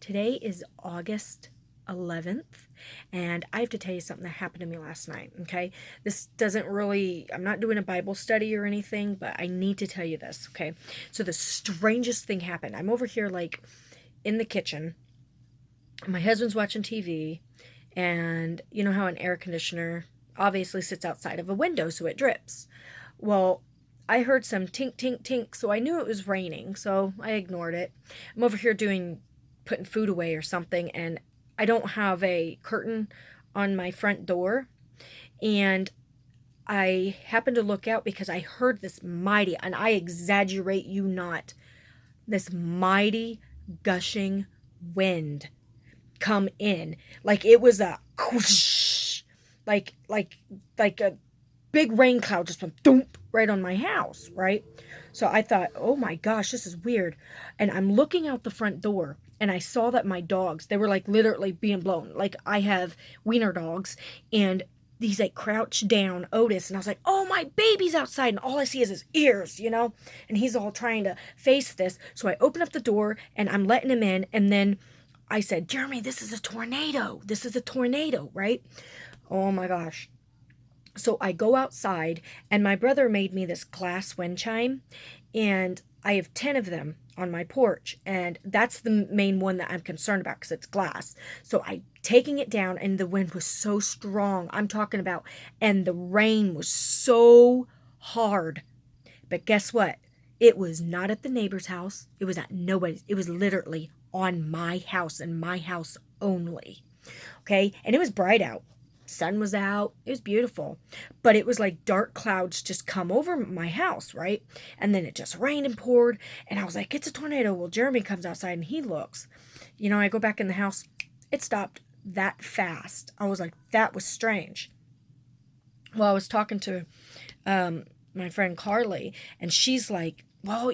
Today is August 11th, and I have to tell you something that happened to me last night, okay? This doesn't really, I'm not doing a Bible study or anything, but I need to tell you this, okay? So the strangest thing happened. I'm over here, like, in the kitchen. My husband's watching TV, and you know how an air conditioner obviously sits outside of a window so it drips. Well, I heard some tink, tink, tink, so I knew it was raining, so I ignored it. I'm over here putting food away or something, and I don't have a curtain on my front door. And I happened to look out because I heard this mighty, and I exaggerate you not, this mighty gushing wind come in. Like it was a whoosh, like a big rain cloud just went thump right on my house, right? So I thought, oh my gosh, this is weird. And I'm looking out the front door, and I saw that my dogs, they were like literally being blown. Like I have wiener dogs, and he's like crouched down, Otis, and I was like, oh, my baby's outside, and all I see is his ears, and he's all trying to face this. So I open up the door and I'm letting him in, and then I said, Jeremy, this is a tornado. This is a tornado, right? Oh my gosh. So I go outside, and my brother made me this glass wind chime, and I have 10 of them on my porch, and that's the main one that I'm concerned about because it's glass. So I taking it down, and the wind was so strong. I'm talking about, and the rain was so hard. But guess what? It was not at the neighbor's house. It was at nobody's. It was literally on my house and my house only. Okay? And it was bright out. Sun was out. It was beautiful. But it was like dark clouds just come over my house, right? And then it just rained and poured. And I was like, it's a tornado. Well, Jeremy comes outside and he looks. I go back in the house. It stopped that fast. I was like, that was strange. Well, I was talking to my friend Carly, and she's like, well,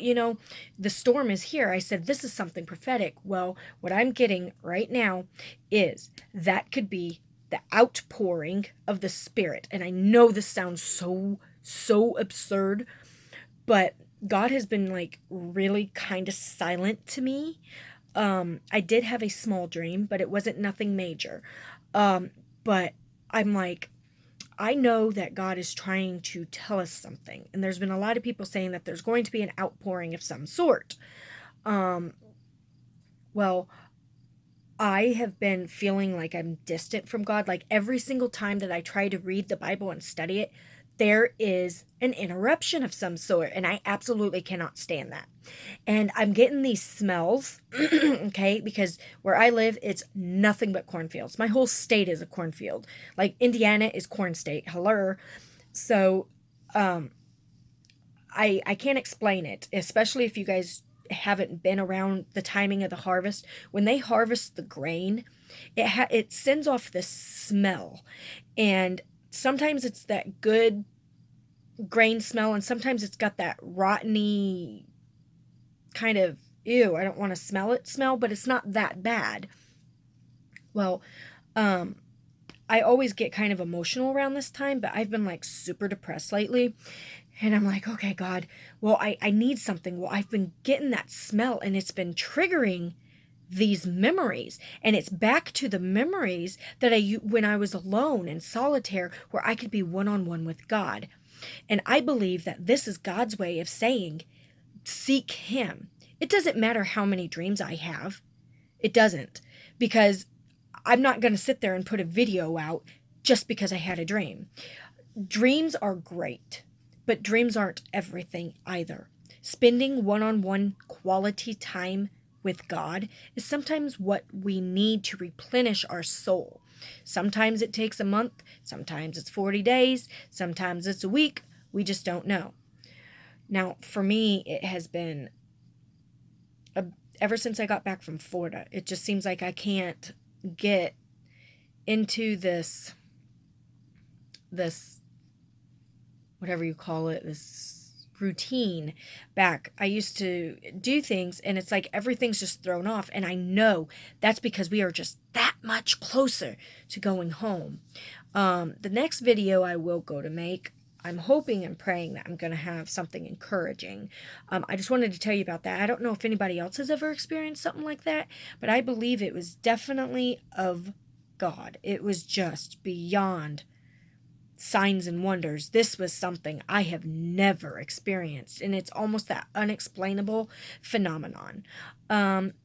the storm is here. I said, this is something prophetic. Well, what I'm getting right now is that could be the outpouring of the Spirit. And I know this sounds so absurd, but God has been like really kind of silent to me. I did have a small dream, but it wasn't nothing major. But I'm like, I know that God is trying to tell us something. And there's been a lot of people saying that there's going to be an outpouring of some sort. Well, I have been feeling like I'm distant from God. Like every single time that I try to read the Bible and study it, there is an interruption of some sort. And I absolutely cannot stand that. And I'm getting these smells, okay, because where I live, it's nothing but cornfields. My whole state is a cornfield. Like Indiana is corn state. Hello. So I can't explain it, especially if you guys haven't been around the timing of the harvest. When they harvest the grain, it sends off this smell. And sometimes it's that good grain smell, and sometimes it's got that rotteny kind of, ew, I don't want to smell, but it's not that bad. Well, I always get kind of emotional around this time, but I've been like super depressed lately. And I'm like, okay, God, well, I need something. Well, I've been getting that smell, and it's been triggering these memories. And it's back to the memories that when I was alone in solitaire, where I could be one-on-one with God. And I believe that this is God's way of saying, seek Him. It doesn't matter how many dreams I have. It doesn't. Because I'm not going to sit there and put a video out just because I had a dream. Dreams are great, but dreams aren't everything either. Spending one-on-one quality time with God is sometimes what we need to replenish our soul. Sometimes it takes a month, sometimes it's 40 days, sometimes it's a week. We just don't know. Now, for me, it has been ever since I got back from Florida. It just seems like I can't get into this whatever you call it, this routine back. I used to do things, and it's like everything's just thrown off, and I know that's because we are just that much closer to going home. The next video I will go to make, I'm hoping and praying that I'm going to have something encouraging. I just wanted to tell you about that. I don't know if anybody else has ever experienced something like that, but I believe it was definitely of God. It was just beyond signs and wonders. This was something I have never experienced, and it's almost that unexplainable phenomenon.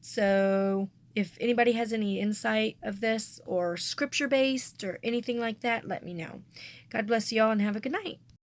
So if anybody has any insight of this or scripture based or anything like that, let me know. God bless you all and have a good night.